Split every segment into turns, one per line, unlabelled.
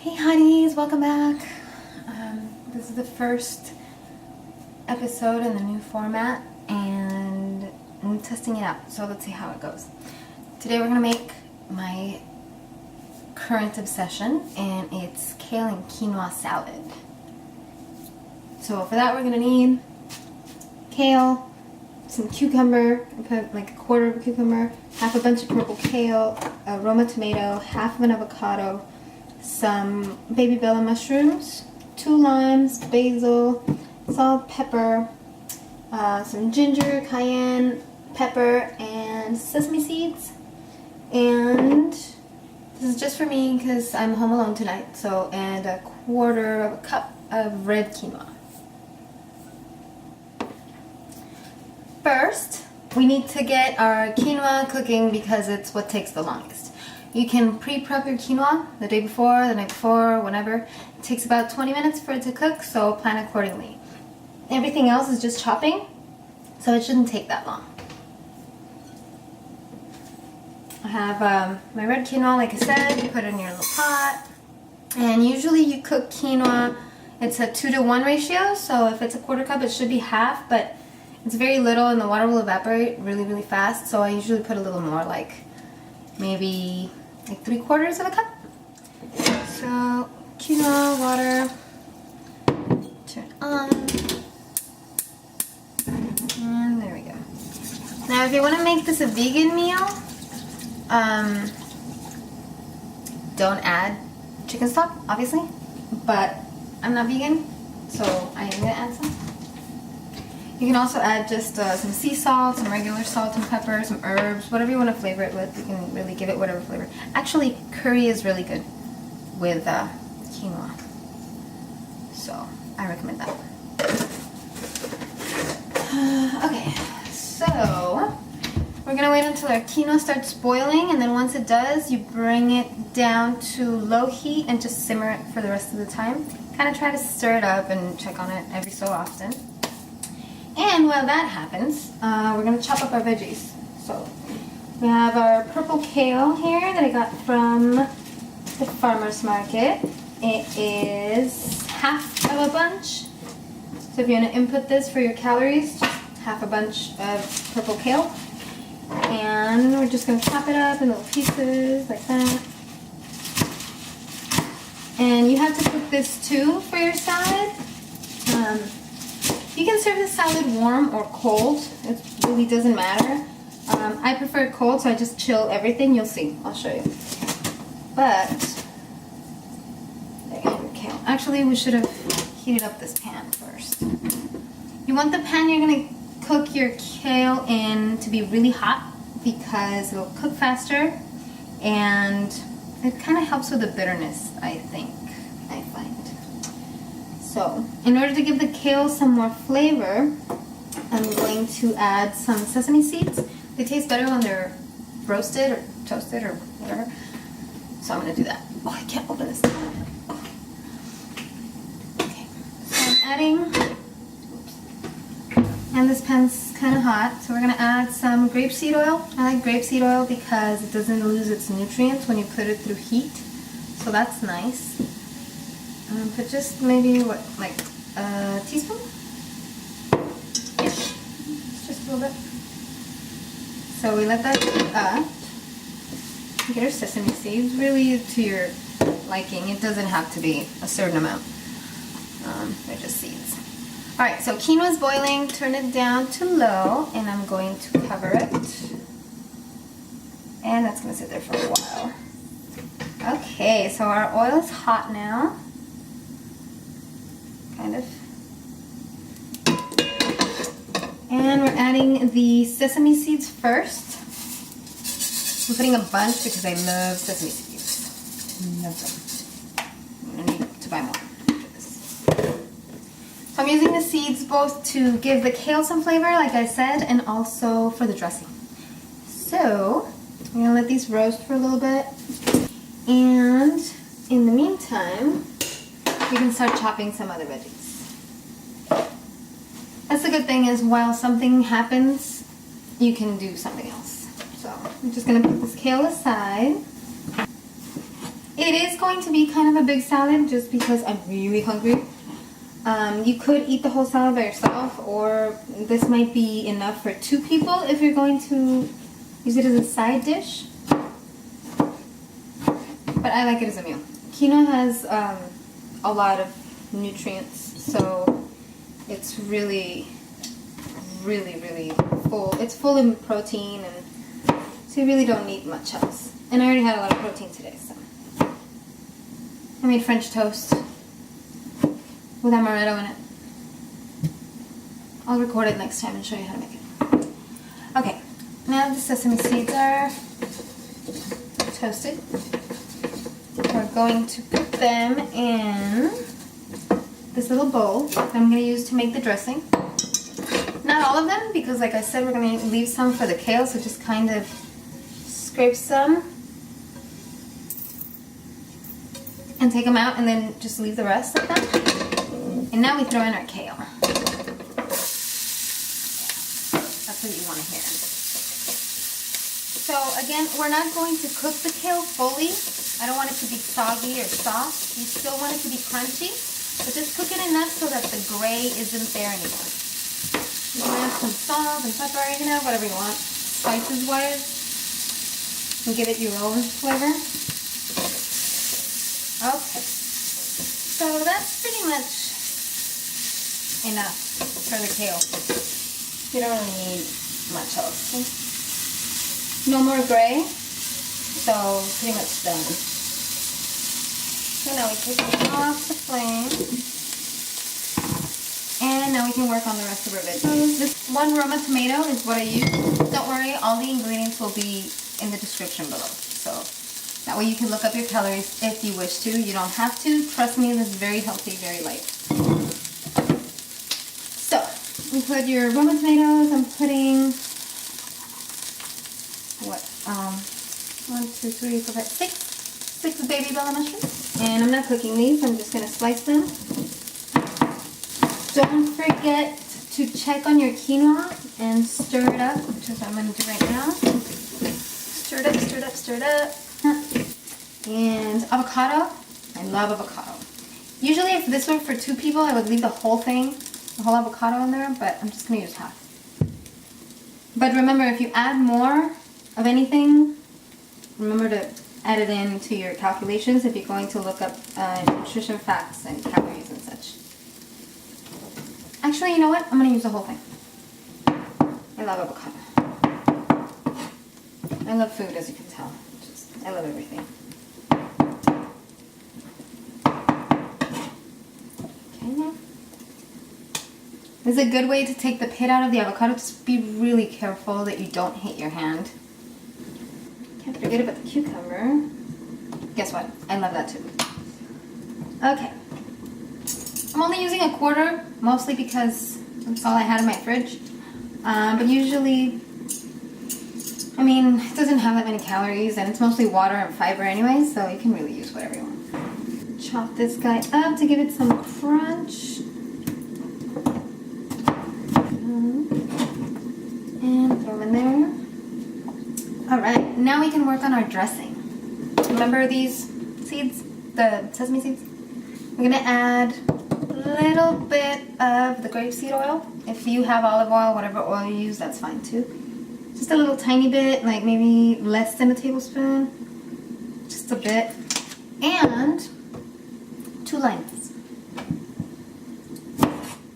Hey honeys, welcome back. This is the first episode in the new format and I'm testing it out, so let's see how it goes. Today we're going to make my current obsession, and it's kale and quinoa salad. So for that we're going to need kale, some cucumber. I put like a quarter of a cucumber, half a bunch of purple kale, a roma tomato, half of an avocado, some baby bella mushrooms, 2 limes, basil, salt, pepper, some ginger, cayenne, pepper, and sesame seeds. And this is just for me because I'm home alone tonight. So, and a quarter of a cup of red quinoa. First, we need to get our quinoa cooking because it's what takes the longest. You can pre-prep your quinoa the day before, the night before, whenever. It takes about 20 minutes for it to cook, so plan accordingly. Everything else is just chopping, so it shouldn't take that long. I have my red quinoa, like I said. You put it in your little pot. And usually you cook quinoa, it's a 2-to-1 ratio, so if it's a quarter cup, it should be half, but it's very little and the water will evaporate really, really fast, so I usually put a little more, like maybe like 3/4 of a cup. So quinoa, water, turn on, and there we go. Now if you want to make this a vegan meal, don't add chicken stock, obviously, but I'm not vegan, so I am going to add some. You can also add just some sea salt, some regular salt and pepper, some herbs, whatever you want to flavor it with. You can really give it whatever flavor. Actually, curry is really good with quinoa, so I recommend that. Okay, so we're going to wait until our quinoa starts boiling, and then once it does, you bring it down to low heat and just simmer it for the rest of the time. Kind of try to stir it up and check on it every so often. And while that happens, we're going to chop up our veggies. So we have our purple kale here that I got from the farmer's market. It is half of a bunch. So if you want to input this for your calories, just half a bunch of purple kale. And we're just going to chop it up in little pieces like that. And you have to cook this too for your salad. You can serve the salad warm or cold. It really doesn't matter. I prefer it cold, so I just chill everything. You'll see. I'll show you. But there you go, kale. Actually, we should have heated up this pan first. You want the pan you're going to cook your kale in to be really hot because it'll cook faster, and it kind of helps with the bitterness, I think. I find. So, in order to give the kale some more flavor, I'm going to add some sesame seeds. They taste better when they're roasted or toasted or whatever. So I'm going to do that. Oh, I can't open this. Oh. Okay, so I'm adding, and this pan's kind of hot, so we're going to add some grapeseed oil. I like grapeseed oil because it doesn't lose its nutrients when you put it through heat. So that's nice. Put just maybe, like a teaspoon? Ish. Just a little bit. So we let that heat up. Get our sesame seeds, really to your liking. It doesn't have to be a certain amount. They're just seeds. Alright, so quinoa's boiling. Turn it down to low, and I'm going to cover it. And that's going to sit there for a while. Okay, so our oil is hot now. Kind of. And we're adding the sesame seeds first. I'm putting a bunch because I love sesame seeds. Love them. I'm going to need to buy more after this. So I'm using the seeds both to give the kale some flavor, like I said, and also for the dressing. So I'm going to let these roast for a little bit. And in the meantime, you can start chopping some other veggies. That's the good thing, is while something happens, you can do something else. So I'm just going to put this kale aside. It is going to be kind of a big salad just because I'm really hungry. You could eat the whole salad by yourself, or this might be enough for 2 people if you're going to use it as a side dish. But I like it as a meal. Quinoa has a lot of nutrients, so it's really full. It's full in protein, and so you really don't need much else. And I already had a lot of protein today, so. I made French toast with amaretto in it. I'll record it next time and show you how to make it. Okay, now the sesame seeds are toasted. We're going to put them in this little bowl that I'm going to use to make the dressing. Not all of them, because like I said, we're going to leave some for the kale, so just kind of scrape some and take them out, and then just leave the rest of them. And now we throw in our kale. That's what you want to hear. So again, we're not going to cook the kale fully. I don't want it to be soggy or soft. You still want it to be crunchy, but just cook it enough so that the gray isn't there anymore. You can add some salt and pepper, you can add whatever you want, spices-wise, and give it your own flavor. Okay, so that's pretty much enough for the kale. You don't really need much else. No more gray, so pretty much done. So now we take it off the flame, and now we can work on the rest of our veggies. This 1 Roma tomato is what I use. Don't worry, all the ingredients will be in the description below. So that way you can look up your calories if you wish to. You don't have to. Trust me, this is very healthy, very light. So, you put your Roma tomatoes. I'm putting, what, 1, 2, 3, 4, 5, 6 baby bella mushrooms. And I'm not cooking these. I'm just going to slice them. Don't forget to check on your quinoa and stir it up, which is what I'm going to do right now. Stir it up, stir it up, stir it up. And avocado. I love avocado. Usually if this were for 2 people, I would leave the whole thing, the whole avocado in there, but I'm just going to use half. But remember, if you add more of anything, remember to add it into your calculations if you're going to look up nutrition facts and calories and such. Actually, you know what? I'm going to use the whole thing. I love avocado. I love food, as you can tell. I love everything. Okay. This is a good way to take the pit out of the avocado. Just be really careful that you don't hit your hand. Can't forget about the cucumber. Guess what? I love that too. Okay. I'm only using a quarter, mostly because that's all I had in my fridge. But usually, I mean, it doesn't have that many calories, and it's mostly water and fiber anyway, so you can really use whatever you want. Chop this guy up to give it some crunch. And throw them in there. Alright, now we can work on our dressing. Remember these seeds? The sesame seeds? We're going to add a little bit of the grapeseed oil. If you have olive oil, whatever oil you use, that's fine too. Just a little tiny bit, like maybe less than a tablespoon. Just a bit. And 2 limes.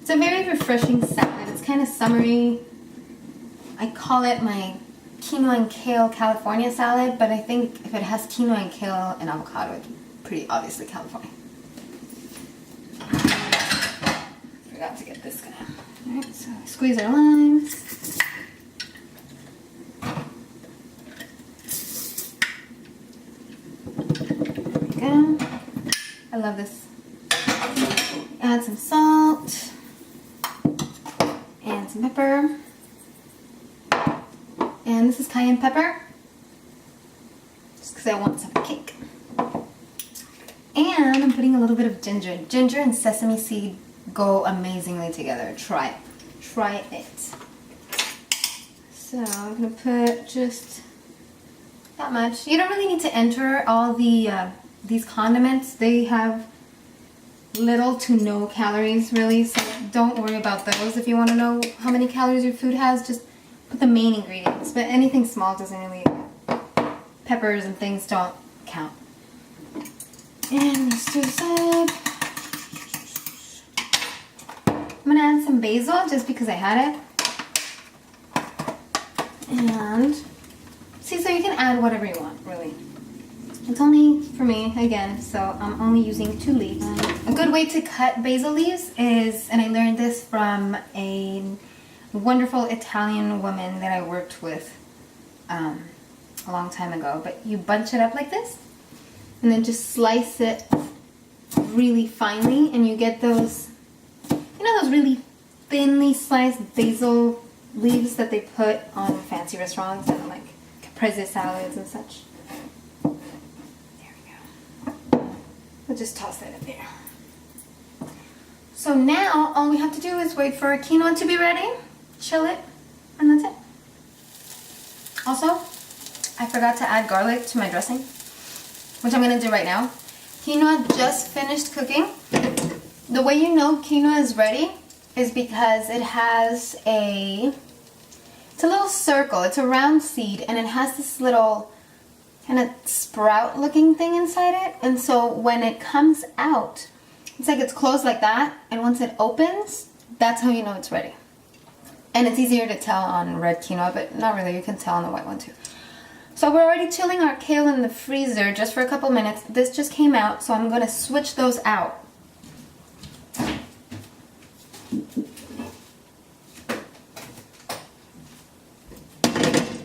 It's a very refreshing salad. It's kind of summery. I call it my quinoa and kale California salad, but I think if it has quinoa and kale and avocado, it's pretty obviously California. Forgot to get this guy. Alright, so squeeze our limes. There we go. I love this. Add some salt and some pepper. And this is cayenne pepper, just because I want some kick. And I'm putting a little bit of ginger. Ginger and sesame seed go amazingly together. Try it. Try it. So I'm going to put just that much. You don't really need to enter all the these condiments, they have little to no calories really, so don't worry about those. If you want to know how many calories your food has, just put the main ingredients, but anything small doesn't really, peppers and things don't count. And let's do this up. I'm gonna add some basil just because I had it. And see, so you can add whatever you want, really. It's only for me, again, so I'm only using 2 leaves. A good way to cut basil leaves is, and I learned this from a wonderful Italian woman that I worked with a long time ago, but you bunch it up like this, and then just slice it really finely, and you get those, you know, those really thinly sliced basil leaves that they put on fancy restaurants and like caprese salads and such. We'll just toss that in there. So now all we have to do is wait for our quinoa to be ready, chill it, and that's it. Also, I forgot to add garlic to my dressing, which I'm gonna do right now. Quinoa just finished cooking. The way you know quinoa is ready is because it has it's a little circle, it's a round seed, and it has this little kind of sprout looking thing inside it, and so when it comes out, it's like it's closed like that, and once it opens, that's how you know it's ready. And it's easier to tell on red quinoa, but not really, you can tell on the white one too. So we're already chilling our kale in the freezer just for a couple minutes. This just came out, so I'm going to switch those out.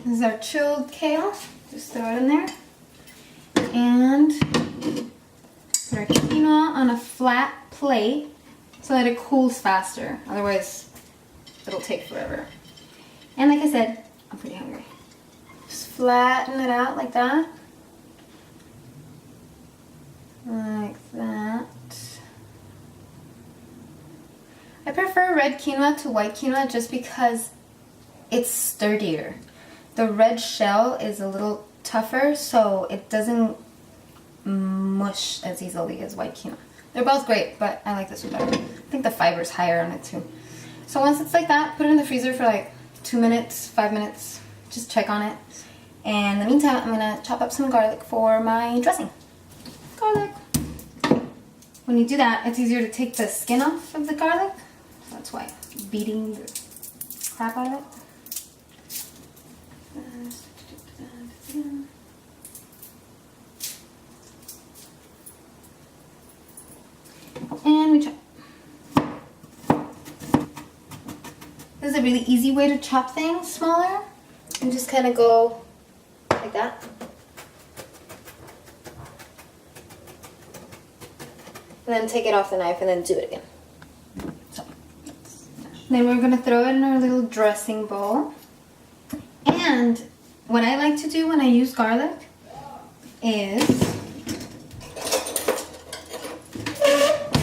This is our chilled kale. Just throw it in there. And put our quinoa on a flat plate so that it cools faster. Otherwise, it'll take forever. And like I said, I'm pretty hungry. Just flatten it out like that. Like that. I prefer red quinoa to white quinoa just because it's sturdier. The red shell is a little tougher, so it doesn't mush as easily as white quinoa. They're both great, but I like this one better. I think the fiber's higher on it too. So once it's like that, put it in the freezer for like 2 minutes, 5 minutes. Just check on it. And in the meantime, I'm gonna chop up some garlic for my dressing. Garlic. When you do that, it's easier to take the skin off of the garlic. So that's why I'm beating the crap out of it. And we chop. This is a really easy way to chop things smaller. And just kind of go like that. And then take it off the knife and then do it again. So, then we're going to throw it in our little dressing bowl. And what I like to do when I use garlic is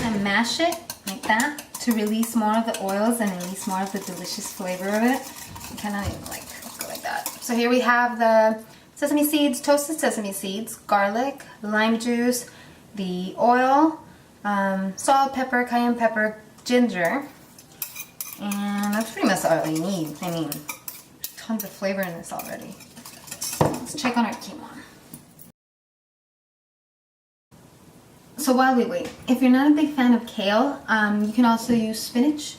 I mash it like that to release more of the oils and release more of the delicious flavor of it. Kind of like go like that. So here we have the sesame seeds, toasted sesame seeds, garlic, lime juice, the oil, salt, pepper, cayenne pepper, ginger, and that's pretty much all you need. I mean, tons of flavor in this already. Let's check on our quinoa. So while we wait, if you're not a big fan of kale, you can also use spinach.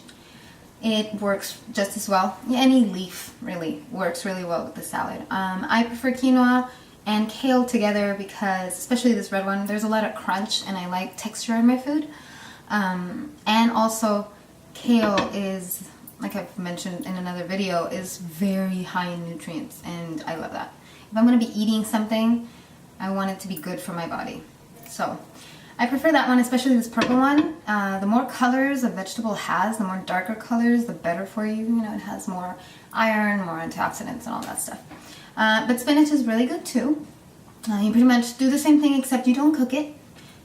It works just as well. Any leaf really works really well with the salad. I prefer quinoa and kale together because, especially this red one, there's a lot of crunch and I like texture in my food. And also, kale is, like I've mentioned in another video, is very high in nutrients, and I love that. If I'm going to be eating something, I want it to be good for my body. So I prefer that one, especially this purple one. The more colors a vegetable has, the more darker colors, the better for you. You know, it has more iron, more antioxidants and all that stuff. But spinach is really good too. You pretty much do the same thing except you don't cook it.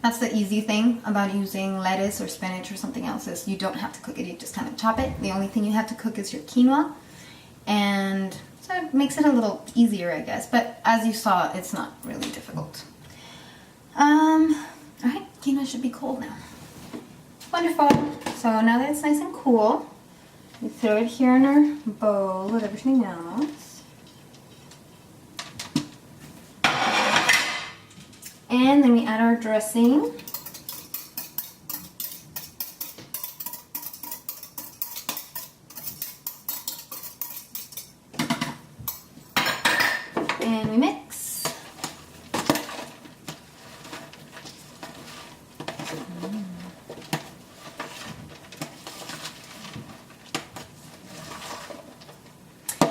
That's the easy thing about using lettuce or spinach or something else, is you don't have to cook it, you just kind of chop it. The only thing you have to cook is your quinoa, and so it makes it a little easier, I guess, but as you saw, it's not really difficult. it should be cold now. Wonderful. So now that it's nice and cool, we throw it here in our bowl with everything else. And then we add our dressing. And we mix.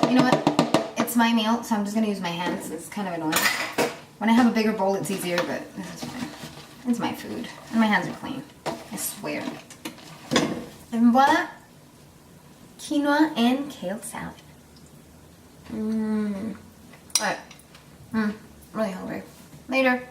You know what? It's my meal, so I'm just gonna use my hands. It's kind of annoying. When I have a bigger bowl, it's easier, but this is fine. It's my food, and my hands are clean. I swear. And voila! Quinoa and kale salad. Alright. Really hungry. Later.